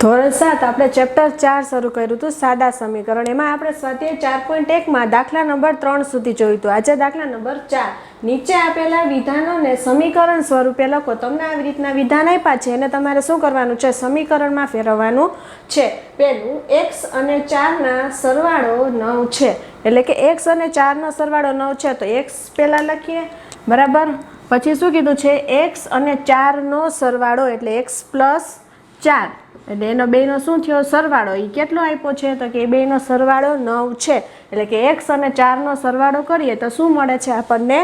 ધોરણ 7 આપણે ચેપ્ટર 4 શરૂ કર્યું હતું સાદા સમીકરણ. એમાં આપણે સ્વાધ્યાય 4.1 માં દાખલા નંબર 3 સુધી જોયું હતું. આજે દાખલા નંબર 4. નીચે આપેલા વિધાનોને સમીકરણ સ્વરૂપે લખો. તમને આવી રીતના વિધાન આપ્યા છે એને તમારે શું કરવાનું છે? સમીકરણમાં ફેરવવાનું છે. પહેલું x અને 4 ના સરવાળો 9 છે. એટલે કે x અને 4 નો સરવાળો 9 છે તો x પહેલા લખીએ, બરાબર. પછી શું કીધું છે? x અને 4 નો સરવાળો એટલે x પ્લસ 4 એટલે એનો બેનો શું થયો? સરવાળો. એ કેટલો આપ્યો છે? તો કે એ બેનો સરવાળો 9 છે. એટલે કે x અને 4 નો સરવાળો કરીએ તો શું મળે છે? આપણને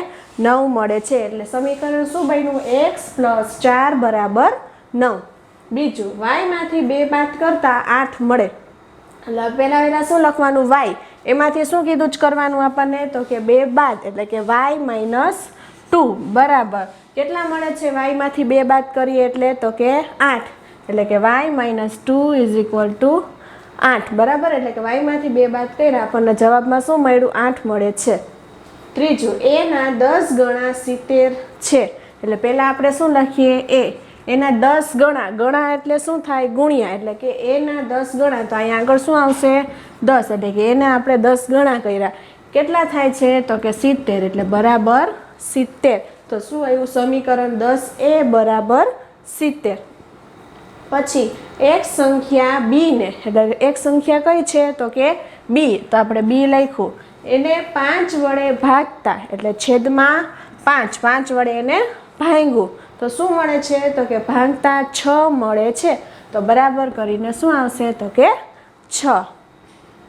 9 મળે છે. એટલે સમીકરણ શું બન્યું? x પ્લસ 4 બરાબર 9. બીજું, y માંથી 2 બાદ કરતા 8 મળે. એટલે પહેલા શું લખવાનું? y. એમાંથી શું કીધું જ કરવાનું આપણને? તો કે 2 બાદ એટલે કે y માઇનસ 2 બરાબર કેટલા મળે છે? y માંથી 2 બાદ કરીએ એટલે તો કે 8. એટલે કે y minus 2 is equal to 8 બરાબર. એટલે કે y માંથી 2 બાદ કર્યા આપણને જવાબમાં શું મળ્યું? 8 મળે છે. ત્રીજું, a ના 10 ગણા 70 છે. એટલે પહેલા આપણે શું લખીએ? a. એના 10 ગણા. ગણા એટલે શું થાય? ગુણ્યા. એટલે કે a ના 10 ગણા તો અહીંયા આગળ શું આવશે? 10. એટલે કે એને આપણે 10 ગણા કર્યા. કેટલા થાય છે? તો કે 70. એટલે બરાબર 70. તો શું આવ્યું? સમીકરણ 10a બરાબર 70. પછી એક સંખ્યા b ને, એટલે એક સંખ્યા કઈ છે? તો કે b. તો આપણે b લખ્યું. એને 5 વડે ભાગતા એટલે છેદમાં 5. 5 વડે એને ભાંગ્યું તો શું મળે છે? તો કે ભાગતા 6 મળે છે. તો બરાબર કરીને શું આવશે? તો કે 6.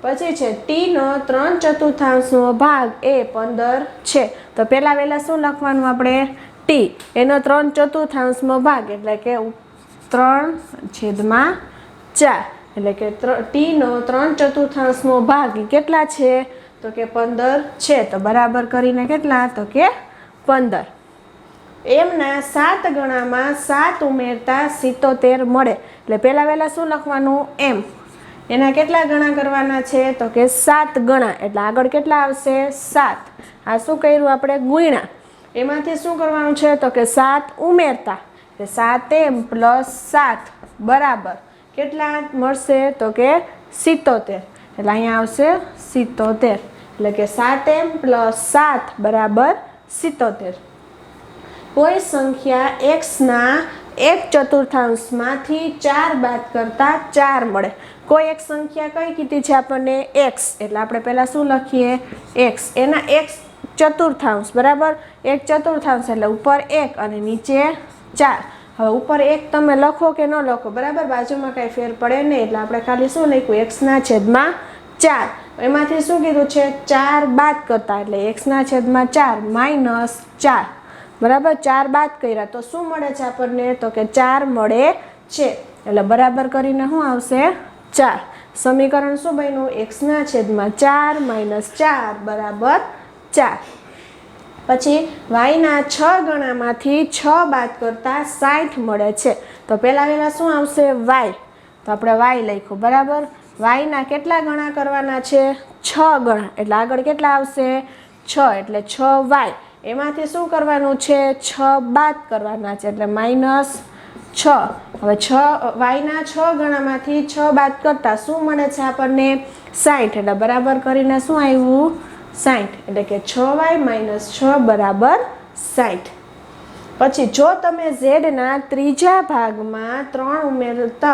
પછી છે t નો 3/4 ભાગ એ 15 છે. તો પહેલા શું લખવાનું આપણે? t. એનો 3/4 ભાગ એટલે કે 3/4 એટલે કે t નો 3/4 ભાગ કેટલા છે? તો કે 15 છે. તો બરાબર કરીને કેટલા? તો કે 15. એમના 7 ગણામાં 7 ઉમેરતા 77 મળે. એટલે પહેલા શું લખવાનું? m. એના કેટલા ગણા કરવાના છે? તો કે 7 ગણા. એટલે આગળ કેટલા આવશે? 7. આ શું કર્યું આપણે? ગુણ્યા. એમાંથી શું કરવાનું છે? તો કે 7 ઉમેરતા 7m પ્લસ 7 બરાબર કેટલા મળશે? તો કે 77. એટલે અહીંયા આવશે 77. એટલે કે 7m પ્લસ 7 બરાબર 77. કોઈ સંખ્યા x ના 1/4 માંથી 4 બાદ કરતા 4 મળે. કોઈ એક સંખ્યા કઈ કીધી છે આપણને? x. એટલે આપણે પહેલા શું લખીએ? x. એના 1/4 બરાબર 1/4 એટલે ઉપર 1 અને નીચે 4. હવે ઉપર 1 તમે લખો કે ન લખો બરાબર, બાજુમાં કાંઈ ફેર પડે નહીં. એટલે આપણે ખાલી શું લખ્યું? x ના છેદમાં 4. એમાંથી શું કીધું છે? 4 બાદ કરતા એટલે x ના છેદમાં 4 માઇનસ 4 બરાબર. 4 બાદ કર્યા તો શું મળે છે આપણને? તો કે 4 મળે છે. એટલે બરાબર કરીને શું આવશે? 4. સમીકરણ શું બન્યું? x ના છેદમાં 4 માઇનસ 4 બરાબર 4. પછી y ના 6 ગણામાંથી 6 બાદ કરતા 60 મળે છે. તો પહેલા શું આવશે? y. તો આપણે y લખ્યું બરાબર. y ના કેટલા ગણા કરવાના છે? 6 ગણા. એટલે આગળ કેટલા આવશે? 6. એટલે 6y. એમાંથી શું કરવાનું છે? 6 બાદ કરવાના છે એટલે માઇનસ 6. હવે y ના 6 ગણામાંથી 6 બાદ કરતા શું મળે છે આપણને? 60. એટલે બરાબર કરીને શું આવ્યું? 60. એટલે કે 6y માઇનસ 6 બરાબર 60. પછી જો તમે z ના ત્રીજા ભાગમાં 3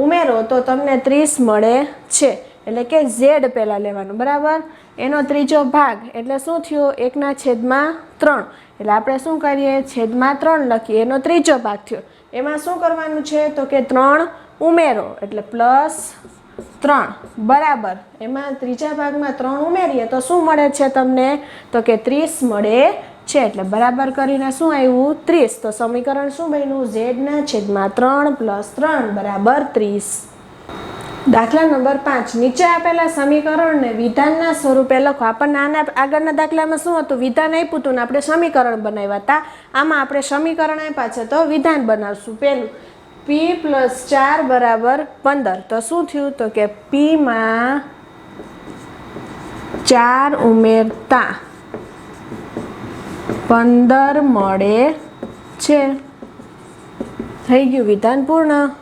ઉમેરો તો તમને 30 મળે છે. એટલે કે z પહેલા લેવાનું બરાબર. એનો ત્રીજો ભાગ એટલે શું થયું? 1/3. એટલે આપણે શું કરીએ? છેદમાં 3 લખીએ. એનો ત્રીજો ભાગ થયો. એમાં શું કરવાનું છે? તો કે 3 ઉમેરો એટલે પ્લસ 3 બરાબર. એમાં ત્રીજા ભાગમાં 3 ઉમેરીએ તો શું મળે છે તમને? તો કે 30 મળે છે. એટલે બરાબર કરીને શું આવ્યું? 30. તો સમીકરણ શું બન્યું? z ના છેદમાં 3 પ્લસ 3 બરાબર 30. દાખલા નંબર 5. નીચે આપેલા સમીકરણને વિધાનના સ્વરૂપે લખો. આપણને આના આગળના દાખલામાં શું હતું? વિધાન આપ્યું હતું ને આપણે સમીકરણ બનાવ્યા હતા. આમાં આપણે સમીકરણ આપ્યા છે તો વિધાન બનાવશું. પહેલું p પ્લસ 4 બરાબર 15. તો શું થયું? તો કે p માં 4 ઉમેરતા 15 મળે છે. થઈ ગયું વિધાન પૂર્ણ.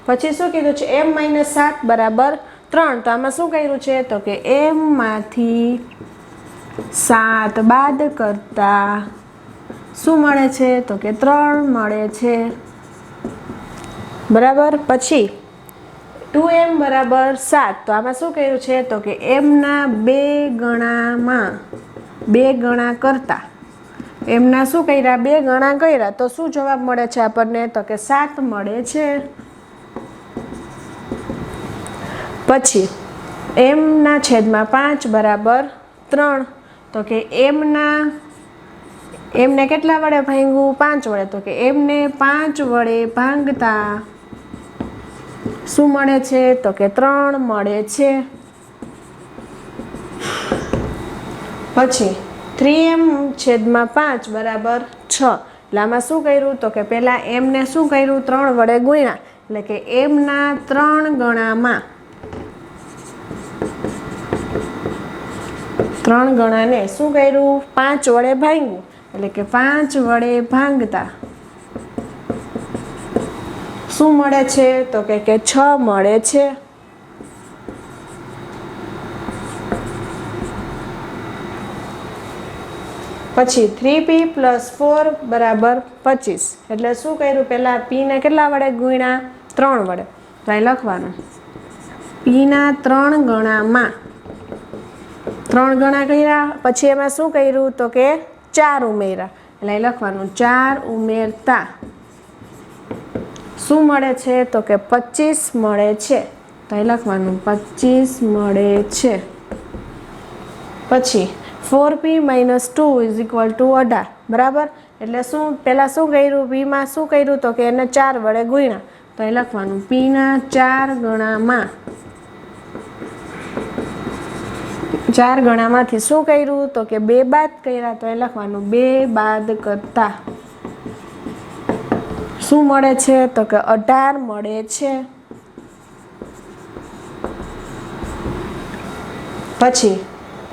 પછી શું કીધું છે m - 7 બરાબર 3. તો આમાં શું કર્યું છે તો કે m માંથી 7 બાદ કરતા શું મળે છે તો કે 3 મળે છે, બરાબર. પછી 2m બરાબર 7. તો આમાં શું કર્યું છે તો કે m ના 2 ગણા કરતા એમના શું કર્યા 2 ગણા કર્યા તો શું જવાબ મળે છે આપણને તો કે 7 મળે છે. પછી m ના છેદમાં 5 બરાબર 3. તો કે એમને કેટલા વડે ભાંગ્યું 5 વડે. તો કે એમને 5 વડે ભાંગતા શું મળે છે તો કે 3 મળે છે. પછી 3m છેદમાં 5 બરાબર 6. એટલે આમાં શું કર્યું તો કે પહેલાં એમને શું કર્યું 3 વડે ગુણ્યા એટલે કે એમના 3 ગણામાં 3 ગણાને શું કર્યું 5 વડે ભાંગ્યું એટલે કે 5 વડે ભાંગતા શું મળે છે તો કે 6 મળે છે. પછી 3p + 4 બરાબર 25. એટલે શું કર્યું પહેલાં પીને કેટલા વડે ગુણ્યા 3 વડે. તો અહીં લખવાનું પીના 3 ગણામાં 3 ગણા કર્યા પછી એમાં શું કર્યું તો કે 4 ઉમેર્યા એટલે અહીં લખવાનું 4 ઉમેરતા શું મળે છે તો કે 25 મળે છે. તો અહીં લખવાનું 25 મળે છે. પછી 4p - 2 = 18. બરાબર. એટલે શું પહેલાં શું કર્યું પીમાં શું કર્યું તો કે એને 4 વડે ગુણ્યા તો અહીં લખવાનું પીના 4 ગણામાં 4 ગણામાંથી શું કર્યું તો કે 2 બાદ કર્યા તો અહીં લખવાનું 2 બાદ કરતા શું મળે છે તો કે 18 મળે છે. પછી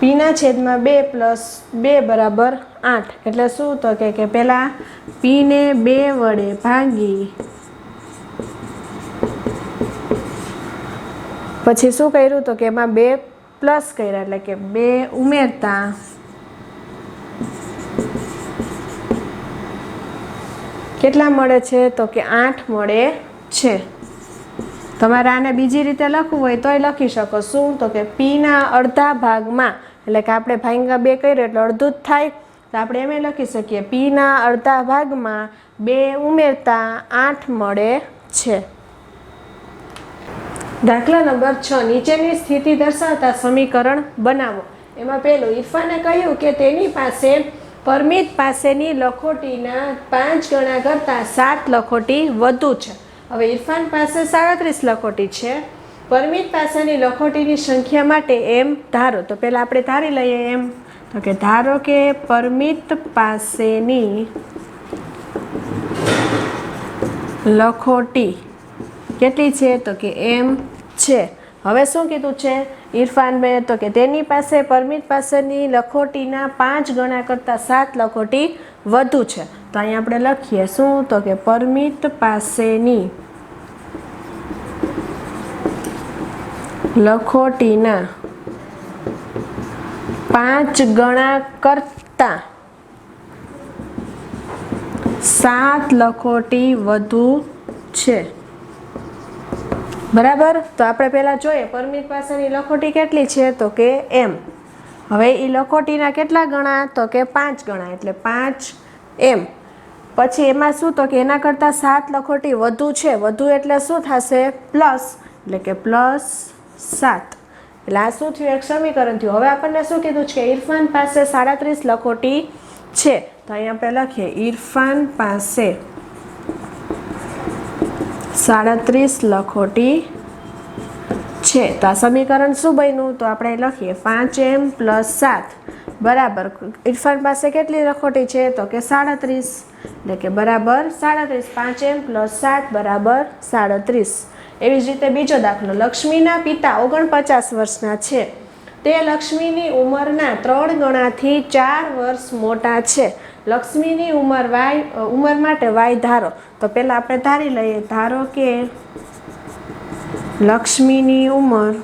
પીના છેદમાં 2 + 2 બરાબર 8. એટલે શું તો કે પહેલાં પીને 2 વડે ભાંગી પછી શું કર્યું તો કે એમાં 2 પ્લસ કર્યા એટલે કે 2 ઉમેરતા કેટલા મળે છે તો કે 8 મળે છે. તમારે આને બીજી રીતે લખવું હોય તોય લખી શકો. શું તો કે પીના અડધા ભાગમાં એટલે કે આપણે ભાંગા 2 કર્યો એટલે અડધું જ થાય તો આપણે એમ લખી શકીએ પીના અડધા ભાગમાં 2 ઉમેરતા 8 મળે છે. દાખલા નંબર 6. નીચેની સ્થિતિ દર્શાવતા સમીકરણ બનાવો. એમાં પહેલું ઇરફાને કહ્યું કે તેની પાસે પરમિત પાસેની લખોટીના 5 ગણા કરતાં 7 લખોટી વધુ છે. હવે ઇરફાન પાસે 37 લખોટી છે. પરમિત પાસેની લખોટીની સંખ્યા માટે એમ ધારો. તો પહેલાં આપણે ધારી લઈએ એમ તો કે ધારો કે પરમિત પાસેની લખોટી કેટલી છે તો કે એમ છે. હવે શું કીધું છે ઇરફાન ભાઈ તો કે તેની પાસે પરમિત પાસેની લખોટીના 5 ગણા કરતાં 7 લખોટી વધુ છે. તો અહીં આપણે લખીએ શું તો કે પરમિત પાસેની લખોટીના 5 ગણા કરતાં 7 લખોટી વધુ છે. બરાબર. તો આપણે પહેલાં જોઈએ પરમિત પાસેની લખોટી કેટલી છે તો કે એમ. હવે એ લખોટીના કેટલા ગણા તો કે 5 ગણા એટલે 5m. પછી એમાં શું તો કે એના કરતાં 7 લખોટી વધુ છે. વધુ એટલે શું થશે પ્લસ એટલે કે +7. એટલે આ શું થયું એક સમીકરણ થયું. હવે આપણને શું કીધું છે કે ઇરફાન પાસે 37 લખોટી છે. તો અહીં આપણે લખીએ ઇરફાન પાસે 37 લખોટી છે. તો આ સમીકરણ શું બન્યું તો આપણે લખીએ 5m + 7 બરાબર ઇરફાન પાસે કેટલી લખોટી છે તો કે 37 એટલે કે બરાબર 37. 5m + 7 બરાબર 37. એવી જ રીતે બીજો દાખલો. લક્ષ્મીના પિતા 49 વર્ષના છે. તે લક્ષ્મીની ઉંમરના 3 ગણાથી 4 વર્ષ મોટા છે. લક્ષ્મીની ઉંમર માટે y ધારો. તો પહેલાં આપણે ધારી લઈએ ધારો કે લક્ષ્મીની ઉંમર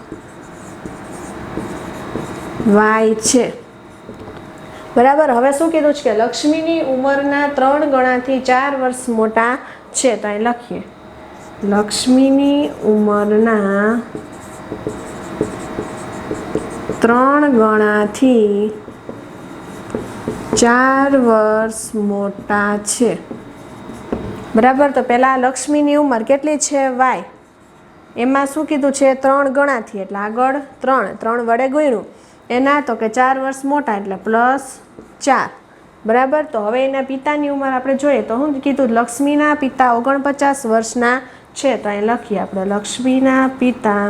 y છે. બરાબર. હવે શું કીધું છે કે લક્ષ્મીની ઉંમરના 3 ગણાથી 4 વર્ષ મોટા છે. તો અહીં લખીએ લક્ષ્મીની ઉંમરના 3 ગણાથી 4 વર્ષ મોટા છે. બરાબર. તો પહેલા લક્ષ્મીની ઉંમર કેટલી છે y, એમાં શું કીધું છે 3 ગણાથી એટલે આગળ 3 વડે ગુણ્યું એના તો કે 4 વર્ષ મોટા એટલે +4. બરાબર. તો હવે એના પિતાની ઉંમર આપણે જોઈએ તો શું કીધું લક્ષ્મીના પિતા 49 વર્ષના છે. તો અહીં લખીએ આપણે લક્ષ્મીના પિતા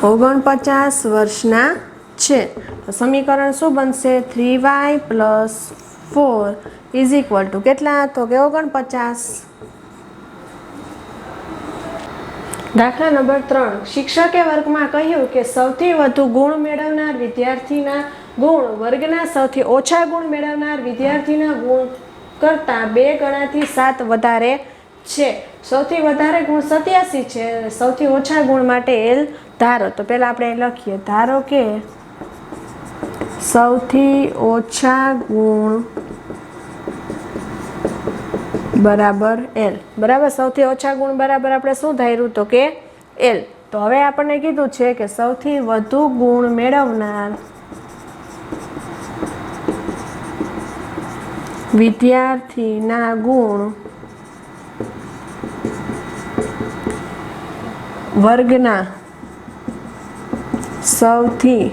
49 વર્ષના છે. તો સમીકરણ શું બનશે 3y + 4 = કેટલા તો કે 49. દાખલા નંબર 3. શિક્ષકે વર્ગમાં કહ્યું કે સૌથી વધુ ગુણ મેળવનાર વિદ્યાર્થીના ગુણ વર્ગના સૌથી ઓછા ગુણ મેળવનાર વિદ્યાર્થીના ગુણ કરતાં 2 ગણાથી 7 વધારે છે. સૌથી વધારે ગુણ 87 છે. સૌથી ઓછા ગુણ માટે L ધારો. તો પહેલાં આપણે લખીએ ધારો કે સૌથી ઓછા ગુણ બરાબર L. બરાબર. સૌથી ઓછા ગુણ બરાબર આપણે શું ધાર્યું તો કે L. તો હવે આપણને કીધું છે કે સૌથી વધુ ગુણ મેળવનાર વિદ્યાર્થીના ગુણ વર્ગના સૌથી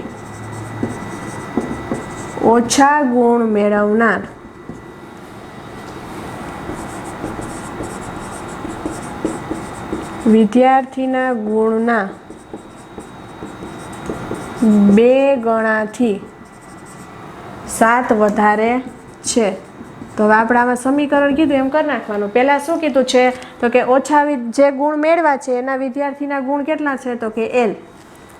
ઓછા ગુણ મેળવનાર વિદ્યાર્થીના ગુણના 2 ગણાથી 7 વધારે છે. તો હવે આપણે આમાં સમીકરણ કીધું એમ કરી નાખવાનું. પહેલાં શું કીધું છે તો કે ઓછા જે ગુણ મેળવ્યા છે એના વિદ્યાર્થીના ગુણ કેટલા છે તો કે L.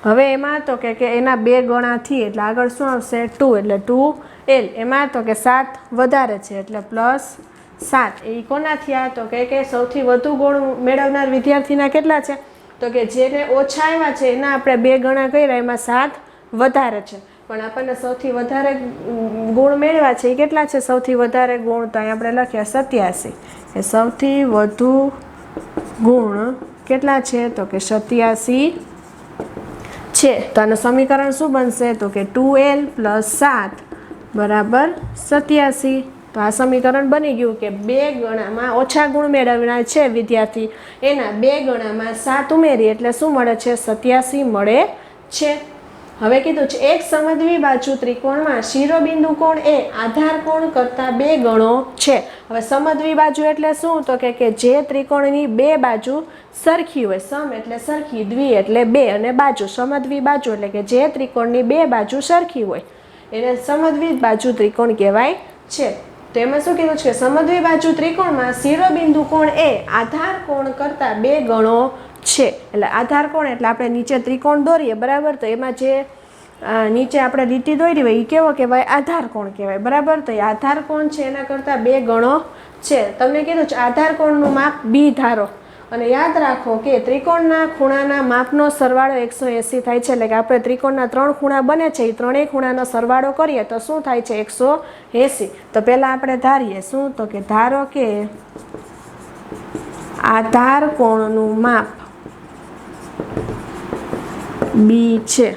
હવે એમાં તો કે એના 2 ગણાથી એટલે આગળ શું આવશે 2 એટલે 2L. એમાં તો કે 7 વધારે છે એટલે +7. એ કોના થયા તો કે સૌથી વધુ ગુણ મેળવનાર વિદ્યાર્થીના કેટલા છે તો કે જેને ઓછા આવ્યા છે એના આપણે 2 ગણા કર્યા એમાં 7 વધારે છે. પણ આપણને સૌથી વધારે ગુણ મેળવ્યા છે એ કેટલા છે સૌથી વધારે ગુણ તો અહીં આપણે લખ્યા 87. એ સૌથી વધુ ગુણ કેટલા છે તો કે 87 છે. તો આનું સમીકરણ શું બનશે તો કે 2L + 7 બરાબર 87. તો આ સમીકરણ બની ગયું કે 2 ગણામાં ઓછા ગુણ મેળવનાર છે વિદ્યાર્થી એના 2 ગણામાં 7 ઉમેરી એટલે શું મળે છે 87 મળે છે. હવે કીધું છે એક સમદ્વિ બાજુ ત્રિકોણમાં શિરોબિંદુ કોણ એ આધાર કોણ કરતાં 2 ગણો છે. હવે સમદ્વિ બાજુ એટલે શું તો કે જે ત્રિકોણની 2 બાજુ સરખી હોય. સમ એટલે સરખી, દ્વિ એટલે 2 અને બાજુ સમદ્વિ બાજુ એટલે કે જે ત્રિકોણની 2 બાજુ સરખી હોય એને સમદ્વિ બાજુ ત્રિકોણ કહેવાય છે. તો એમાં શું કીધું છે કે સમદ્વિ બાજુ ત્રિકોણમાં શિરોબિંદુ કોણ એ આધાર કોણ કરતાં 2 ગણો છે. એટલે આધાર કોણ એટલે આપણે નીચે ત્રિકોણ દોરીએ બરાબર. તો એમાં જે નીચે આપણે લીટી દોરી હોય એ કેવો કહેવાય આધાર કોણ કહેવાય બરાબર. તો એ આધાર કોણ છે એના કરતાં 2 ગણો છે. તમને કીધું છે આધાર કોણનું માપ B ધારો અને યાદ રાખો કે ત્રિકોણના ખૂણાના માપનો સરવાળો 180 થાય છે. એટલે કે આપણે ત્રિકોણના 3 ખૂણા બને છે એ ત્રણેય ખૂણાનો સરવાળો કરીએ તો શું થાય છે 180. તો પહેલાં આપણે ધારીએ શું તો કે ધારો કે આધાર કોણનું માપ B છે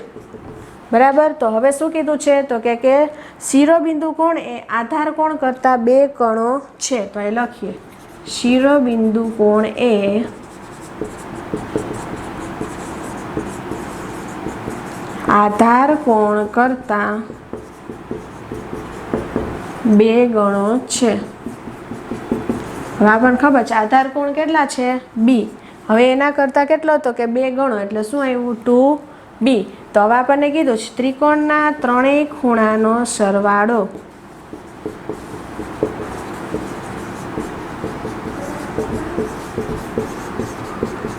બરાબર. તો હવે શું કીધું છે તો કે શિરોબિંદુ કોણ એ આધાર કોણ કરતાં 2 ગણો છે. તો એ લખીએ શિરોબિંદુ કોણ એ આધાર કોણ કરતાં 2 ગણો છે. હવે આપણને ખબર છે આધાર કોણ કેટલા છે B. હવે એના કરતાં કેટલો તો કે 2 ગણો એટલે શું આવ્યું 2B. તો હવે આપણને કીધું છે ત્રિકોણના 3 ખૂણાનો સરવાળો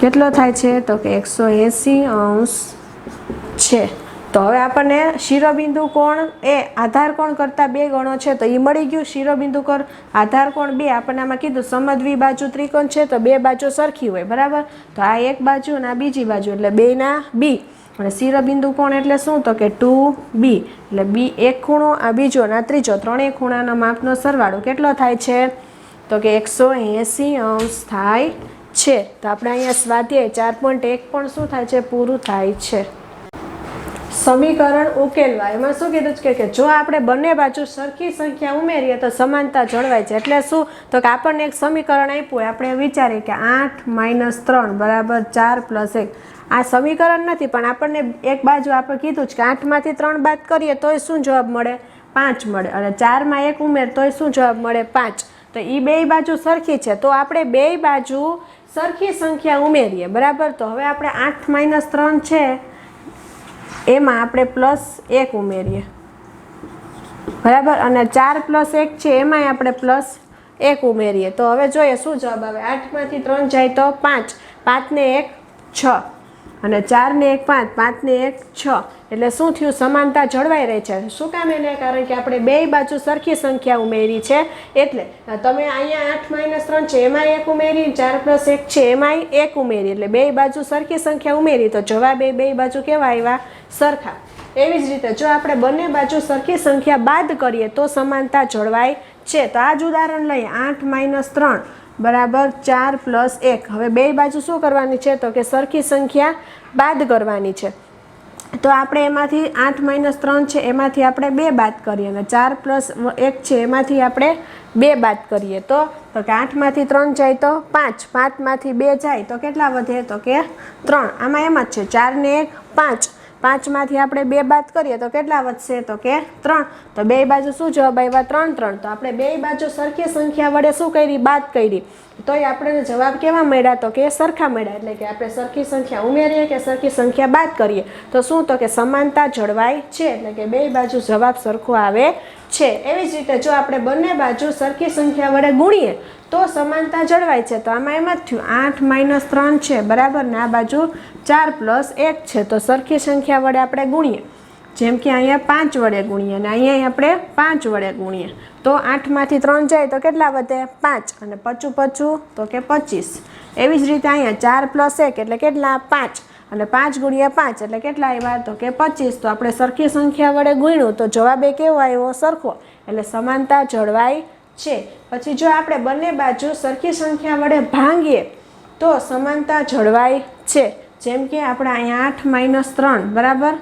કેટલો થાય છે તો કે 180 અંશ છે. તો હવે આપણને શિરોબિંદુ કોણ એ આધાર કોણ કરતાં 2 ગણો છે તો એ મળી ગયું. શિરોબિંદુ કોણ આધાર કોણ 2, આપણને આમાં કીધું સમદ્વિ બાજુ ત્રિકોણ છે તો 2 બાજુ સરખી હોય, બરાબર. તો આ એક બાજુ અને આ બીજી બાજુ એટલે 2 ના b. અને શિરોબિંદુ કોણ એટલે શું તો કે 2b, એટલે b એક ખૂણો, આ બીજો અને આ ત્રીજો, ત્રણેય ખૂણાના માપનો સરવાળો કેટલો થાય છે તો કે 180 અંશ થાય છે. તો આપણે અહીંયા સ્વાધ્યાય 4.1 પણ શું થાય છે પૂરું થાય છે. સમીકરણ ઉકેલવા એમાં શું કીધું છે કે જો આપણે બંને બાજુ સરખી સંખ્યા ઉમેરીએ તો સમાનતા જળવાય છે. એટલે શું તો કે આપણને એક સમીકરણ આપ્યું હોય, આપણે વિચારીએ કે 8 - 3 બરાબર 4 + 1. આ સમીકરણ નથી પણ આપણને એક બાજુ આપણે કીધું છે કે 8માંથી 3 બાદ કરીએ તોય શું જવાબ મળે 5 મળે, અને 4માં 1 ઉમેર તોય શું જવાબ મળે 5. તો એ બે બાજુ સરખી છે તો આપણે બે બાજુ સરખી સંખ્યા ઉમેરીએ, બરાબર. તો હવે આપણે 8 - 3 છે એમાં આપણે +1 ઉમેરીએ, બરાબર, અને 4 + 1 છે એમાંય આપણે +1 ઉમેરીએ. તો હવે જોઈએ શું જવાબ આવે. 8માંથી 3 જાય તો 5, 5 ને 1 6, અને 4 ને 1 5, 5 ને 1 6. એટલે શું થયું સમાનતા જળવાઈ રહી છે. શું કામ એને કારણ કે આપણે બે બાજુ સરખી સંખ્યા ઉમેરી છે. એટલે તમે અહીંયા 8 - 3 છે એમાં 1 ઉમેરી, 4 + 1 છે એમાંય 1 ઉમેરી, એટલે બે બાજુ સરખી સંખ્યા ઉમેરી તો જવાબ એ બે બાજુ કેવા આવ્યા સરખા. એવી જ રીતે જો આપણે બંને બાજુ સરખી સંખ્યા બાદ કરીએ તો સમાનતા જળવાય છે. તો આ જ ઉદાહરણ લઈએ. 8 - 3 બરાબર 4 + 1. હવે બે બાજુ શું કરવાની છે તો કે સરખી સંખ્યા બાદ કરવાની છે. તો આપણે એમાંથી 8 - 3 છે એમાંથી આપણે 2 બાદ કરીએ, અને 4 + 1 છે એમાંથી આપણે 2 બાદ કરીએ તો કે 8માંથી 3 જાય તો 5, 5માંથી 2 જાય તો કેટલા વધે તો કે 3. આમાં એમ જ છે 4 ને 1 5, 5માંથી આપણે 2 બાદ કરીએ તો કેટલા વધશે તો કે 3. તો બે બાજુ શું જવાબ આવ્યા 3 3. તો આપણે બે બાજુ સરખી સંખ્યા વડે શું કરી બાદ કરી તોય આપણે જવાબ કેવા મળ્યા તો કે સરખા મળ્યા. એટલે કે આપણે સરખી સંખ્યા ઉમેરીએ કે સરખી સંખ્યા બાદ કરીએ તો શું તો કે સમાનતા જળવાય છે. એટલે કે બે બાજુ જવાબ સરખો આવે છે. એવી જ રીતે જો આપણે બંને બાજુ સરખી સંખ્યા વડે ગુણીએ તો સમાનતા જળવાય છે. તો આમાં એમ જ થયું 8 - 3 છે બરાબર, ને આ બાજુ 4 + 1 છે તો સરખી સંખ્યા વડે આપણે ગુણીએ, જેમ કે અહીંયા 5 વડે ગુણીએ અને અહીંયા આપણે 5 વડે ગુણીએ તો 8માંથી 3 જાય તો કેટલા વધે 5, અને 55 તો કે 25. એવી જ રીતે અહીંયા 4 + 1 એટલે કેટલા 5, અને 5 × 5 એટલે કેટલા આવ્યા તો કે 25. તો આપણે સરખી સંખ્યા વડે ગુણ્યું તો જવાબ એ કેવો આવ્યો સરખો, એટલે સમાનતા જળવાય છે. પછી જો આપણે બંને બાજુ સરખી સંખ્યા વડે ભાંગીએ તો સમાનતા જળવાય છે. જેમ કે આપણે અહીંયા 8 - 3 બરાબર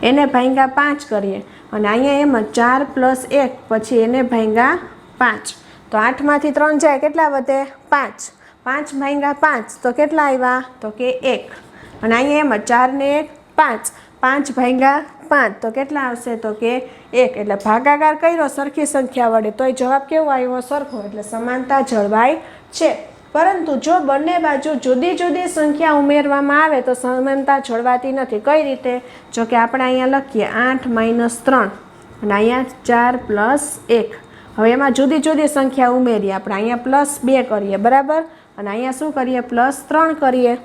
એને ભાંગ્યા 5 કરીએ, અને અહીંયા એમ 4 + 1 પછી એને ભાંગ્યા 5. તો 8માંથી 3 જાય કેટલા વધે 5, 5 ભાંગ્યા 5 તો કેટલા આવ્યા તો કે 1, અને અહીંયા એમ 4 ને 1 5, 5 ભાંગ્યા 5 તો કેટલા આવશે તો કે 1. એટલે ભાગાકાર કર્યો સરખી સંખ્યા વડે તોય જવાબ કેવો આવ્યો સરખો, એટલે સમાનતા જળવાય છે. પરંતુ જો બંને બાજુ જુદી જુદી સંખ્યા ઉમેરવામાં આવે તો સમાનતા જળવાતી નથી. કઈ રીતે? જો કે આપણે અહીંયા લખીએ 8 - 3 અને અહીંયા 4 + 1. હવે એમાં જુદી જુદી સંખ્યા ઉમેરીએ. આપણે અહીંયા +2 કરીએ બરાબર, અને અહીંયા શું કરીએ +3 કરીએ.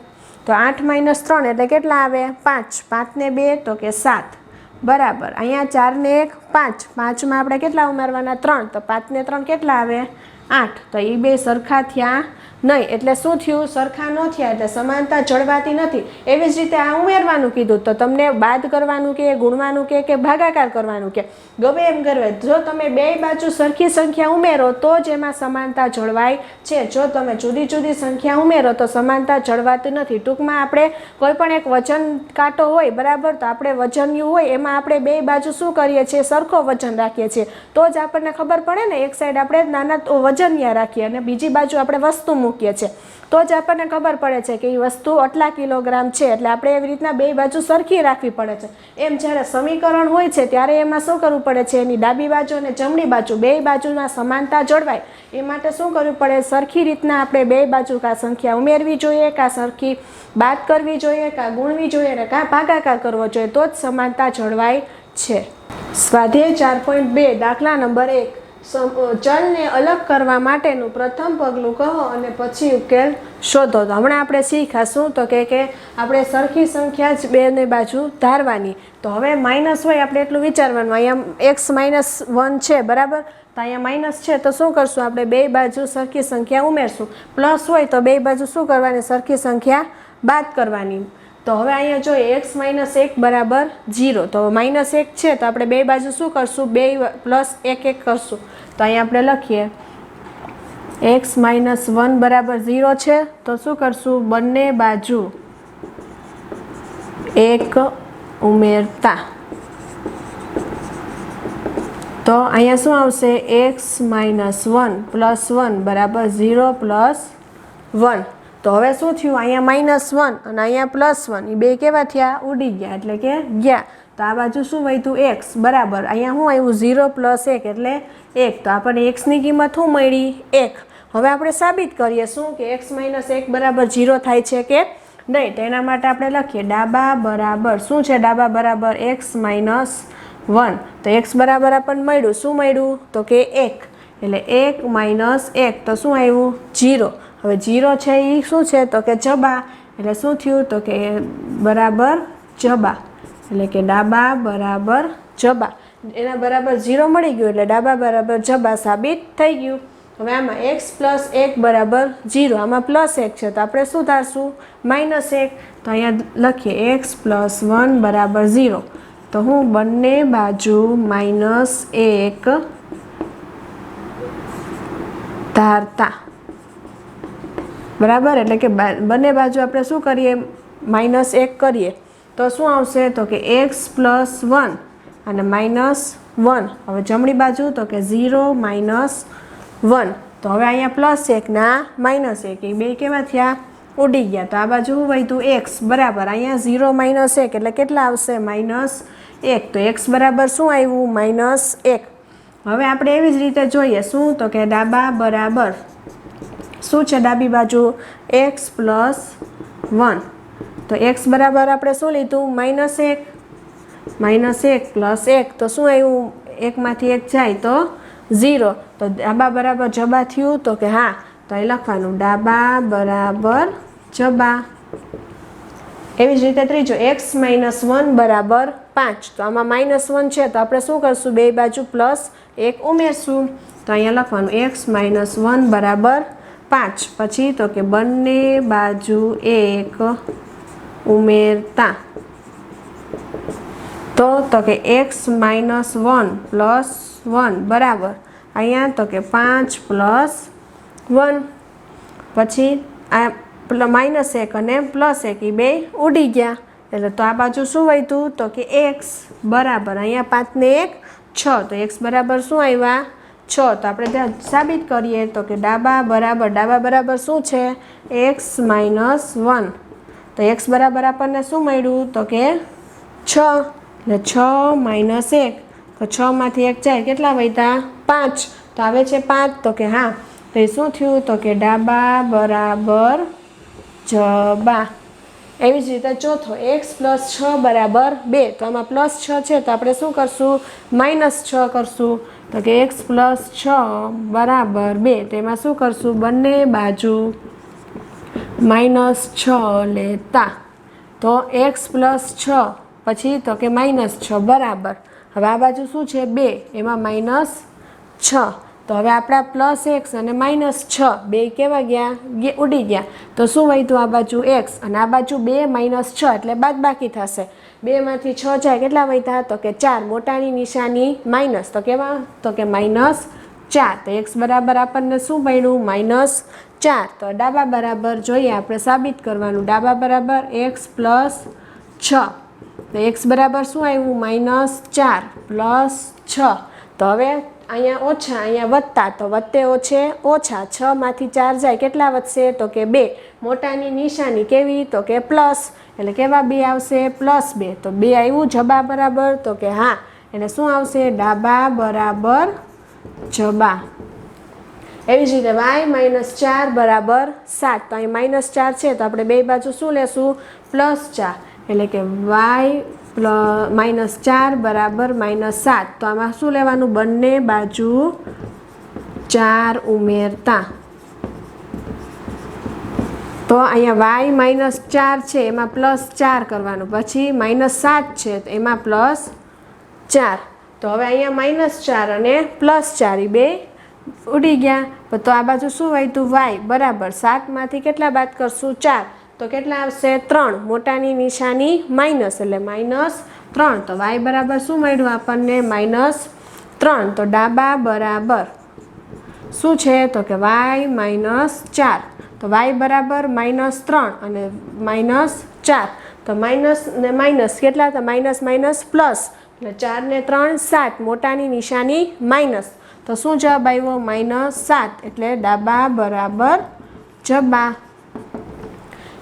તો 8 - 3 એટલે કેટલા આવે 5, 5 ને 2 તો કે 7 બરાબર. અહીંયા 4 ને 1 5, 5માં આપણે કેટલા ઉમેરવાના 3, તો 5 ને 3 કેટલા આવે 8. તો એ બે સરખા થયા નહીં, એટલે શું થયું સરખા ન થયા, એટલે સમાનતા જળવાતી નથી. એવી જ રીતે આ ઉમેરવાનું કીધું તો તમને બાદ કરવાનું કે ગુણવાનું કે ભાગાકાર કરવાનું કે ગમે એમ કરવે. જો તમે બે બાજુ સરખી સંખ્યા ઉમેરો તો જ એમાં સમાનતા જળવાય છે. જો તમે જુદી જુદી સંખ્યા ઉમેરો તો સમાનતા જળવાતી નથી. ટૂંકમાં આપણે કોઈ પણ એક વજન કાંટો હોય બરાબર, તો આપણે વજનિયું હોય એમાં આપણે બે બાજુ શું કરીએ છીએ સરખો વજન રાખીએ છીએ તો જ આપણને ખબર પડે ને. એક સાઈડ આપણે નાના વજનિયા રાખીએ અને બીજી બાજુ આપણે વસ્તુ મૂકીએ છીએ તો જ આપણને ખબર પડે છે કે એ વસ્તુ આટલા કિલોગ્રામ છે. એટલે આપણે એવી રીતના બે બાજુ સરખી રાખવી પડે છે. એમ જ્યારે સમીકરણ હોય છે ત્યારે એમાં શું કરવું પડે છે, એની ડાબી બાજુ અને જમણી બાજુ બે બાજુના સમાનતા જળવાય એ માટે શું કરવું પડે, સરખી રીતના આપણે બે બાજુ કાં સંખ્યા ઉમેરવી જોઈએ, કાં સરખી બાદ કરવી જોઈએ, કાં ગુણવી જોઈએ અને કાં ભાગાકાર કરવો જોઈએ તો જ સમાનતા જળવાય છે. સ્વાધ્યાય 4.2 દાખલા નંબર 1. ચલને અલગ કરવા માટેનું પ્રથમ પગલું કહો અને પછી ઉકેલ શોધો. તો હમણાં આપણે શીખાશું તો કે આપણે સરખી સંખ્યા જ બેને બાજુ ધારવાની. તો હવે માઇનસ હોય આપણે એટલું વિચારવાનું, અહીંયા x -1 છે બરાબર, તો અહીંયા માઇનસ છે તો શું કરશું આપણે બે બાજુ સરખી સંખ્યા ઉમેરશું. પ્લસ હોય તો બે બાજુ શું કરવાની સરખી સંખ્યા બાદ કરવાની. તો હવે અહીંયા જોઈએ x - 1 બરાબર 0, તો -1 છે તો આપણે બે બાજુ શું કરશું 2 + 1 કરશું. તો અહીંયા આપણે લખીએ x - 1 બરાબર 0 છે તો શું કરશું બંને બાજુ 1 ઉમેરતા. તો અહીંયા શું આવશે x - 1 + 1 બરાબર 0 + 1. તો હવે શું થયું અહીંયા -1 અને અહીંયા +1 એ બે કેવા થયા ઉડી ગયા એટલે કે ગયા. તો આ બાજુ શું વધ્યું x બરાબર અહીંયા શું આવ્યું 0 + 1 એટલે 1. તો આપણને x ની કિંમત શું મળી 1. હવે આપણે સાબિત કરીએ શું કે x - 1 બરાબર 0 થાય છે કે નહીં. તો એના માટે આપણે લખીએ ડાબા બરાબર શું છે ડાબા બરાબર x - 1. તો x બરાબર આપણને મળ્યું શું મળ્યું તો કે 1 એટલે 1 - 1 તો શું આવ્યું 0. હવે 0 છે એ શું છે તો કે જબા એટલે શું થયું તો કે બરાબર જબા એટલે કે ડાબા બરાબર જબા. એના બરાબર 0 મળી ગયું એટલે ડાબા બરાબર જબા સાબિત થઈ ગયું. હવે આમાં x + 1 બરાબર 0, આમાં +1 છે તો આપણે શું ધારશું -1. તો અહીંયા લખીએ x + 1 બરાબર 0. તો હું બંને બાજુ -1 ધારતા બરાબર એટલે કે બંને બાજુ આપણે શું કરીએ -1 કરીએ તો શું આવશે તો કે x + 1 અને -1. હવે જમણી બાજુ તો કે 0 - 1. તો હવે અહીંયા +1 ના -1 એ બે કેવા થયા ઉડી ગયા. તો આ બાજુ શું વધ્યું x બરાબર અહીંયા 0 - 1 એટલે કેટલા આવશે -1. તો x બરાબર શું આવ્યું -1. હવે આપણે એવી જ રીતે જોઈએ શું તો કે ડાબા બરાબર શું છે ડાબી બાજુ x + 1. તો x બરાબર આપણે શું લીધું -1 + 1 તો શું આવ્યું 1 માંથી 1 જાય તો 0. તો ડાબા બરાબર જબા થયું તો કે હા તો એ લખવાનું ડાબા બરાબર જબા. એવી જ રીતે ત્રીજો x - 1 બરાબર 5. તો આમાં -1 છે તો આપણે શું કરશું બે બાજુ +1 ઉમેરશું. તો અહીંયા લખવાનું x - 1 બરાબર 5. પછી તો કે બંને બાજુ 1 ઉમેરતા. તો કે x - 1 + 1 બરાબર અહીંયા તો કે 5 + 1. પછી આ -1 અને +1 એ બે ઉડી ગયા એટલે તો આ બાજુ શું વધ્યું તો કે x બરાબર અહીંયા 5 ને 1 6. તો x બરાબર શું આવ્યા 6. તો આપણે ત્યાં સાબિત કરીએ તો કે ડાબા બરાબર શું છે x - 1. તો x બરાબર આપણને શું મળ્યું તો કે 6 એટલે 6 - 1 તો 6 માંથી 1 જાય કેટલા વધ્યા 5. તો આવે છે 5 તો કે હા તો એ શું થયું તો કે ડાબા બરાબર જબા. એવી જ રીતે ચોથો x + 6 બરાબર 2. તો આમાં +6 છે તો આપણે શું કરશું -6 કરશું. તો કે x + 6 બરાબર 2. તો એમાં શું કરશું બંને બાજુ -6 લેતા. તો x + 6 પછી તો કે -6 બરાબર હવે આ બાજુ શું છે 2 એમાં -6. તો હવે આપણા +x અને -6 બે કેવા ગયા ઉડી ગયા. તો શું વધ્યું આ બાજુ x અને આ બાજુ 2 - 6 એટલે બાદબાકી થશે. 2 માંથી 6 જાય કેટલા વધ્યા તો કે 4. મોટાની નિશાની માઇનસ તો કેવા તો કે -4. તો x બરાબર આપણને શું મળ્યું -4. તો ડાબા બરાબર જોઈએ આપણે સાબિત કરવાનું ડાબા બરાબર x + 6. તો x બરાબર શું આવ્યું -4 + 6. તો હવે અહીંયા ઓછા અહીંયા વત્તા તો વત્તે ઓછે ઓછા 6 માંથી 4 જાય કેટલા વધશે તો કે 2. મોટાની નિશાની કેવી તો કે પ્લસ એટલે કેવા 2 આવશે +2. તો 2 આવ્યું જબા બરાબર તો કે હા એટલે શું આવશે ડાબા બરાબર જબા. એવી જ રીતે y - 4 બરાબર 7. તો અહીં -4 છે તો આપણે બે બાજુ શું લેશું +4 એટલે કે y -4 બરાબર -7. તો આમાં શું લેવાનું બંને બાજુ 4 ઉમેરતા. તો અહીંયા વાય -4 છે એમાં +4 કરવાનું, પછી -7 છે તો એમાં +4. તો હવે અહીંયા -4 અને +4 એ બે ઉડી ગયા. તો આ બાજુ શું વધ્યું? વાય બરાબર 7માંથી કેટલા બાદ કરશું? 4. તો કેટલા આવશે? 3. મોટાની નિશાની માઇનસ એટલે -3. તો વાય બરાબર શું મળ્યું આપણને? -3. તો ડાબા બરાબર શું છે? તો કે વાય -4. તો વાય બરાબર -3 અને -4. તો માઇનસ ને માઇનસ કેટલા? તો માઇનસ માઇનસ પ્લસ એટલે 4 ને 3 7. મોટાની નિશાની માઇનસ. તો શું જવાબ આવ્યો? -7. એટલે ડાબા બરાબર જબા.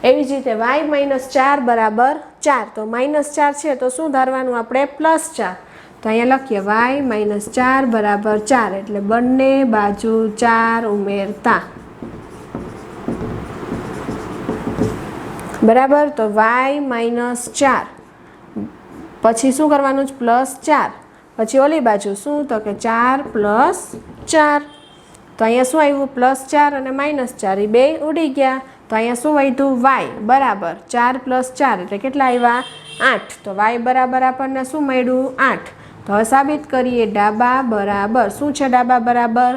એવી જ રીતે વાય -4 બરાબર 4. તો -4 છે તો શું ધારવાનું આપણે? +4. તો અહીંયા લખીએ વાય -4 બરાબર 4. એટલે બંને બાજુ 4 ઉમેરતા. બરાબર. તો વાય -4 પછી શું કરવાનું? +4. પછી ઓલી બાજુ શું? તો કે 4 + 4. તો અહીંયા શું આવ્યું? +4 અને -4 એ બે ઉડી ગયા. તો અહીંયા શું વધ્યું? વાય બરાબર 4 + 4 એટલે કેટલા આવ્યા? 8. તો વાય બરાબર આપણને શું મળ્યું? 8. તો હવે સાબિત કરીએ. ડાબા બરાબર શું છે? ડાબા બરાબર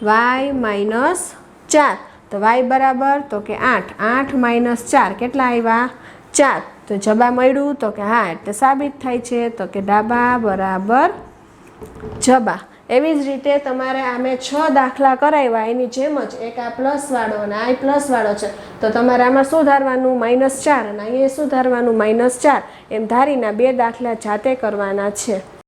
વાય -4. તો વાય બરાબર તો કે 8. 8 - 4 કેટલા આવ્યા? 4. તો જબા મળ્યું? તો કે હા. એટલે સાબિત થાય છે તો કે ડાબા બરાબર જબા. એવી જ રીતે તમારે આ મેં 6 દાખલા કરાવ્યા એની જેમ જ એક આ પ્લસવાળો અને આ પ્લસવાળો છે. તો તમારે આમાં શું ધારવાનું? -4 અને અહીંયા શું ધારવાનું? -4. એમ ધારીને 2 દાખલા જાતે કરવાના છે.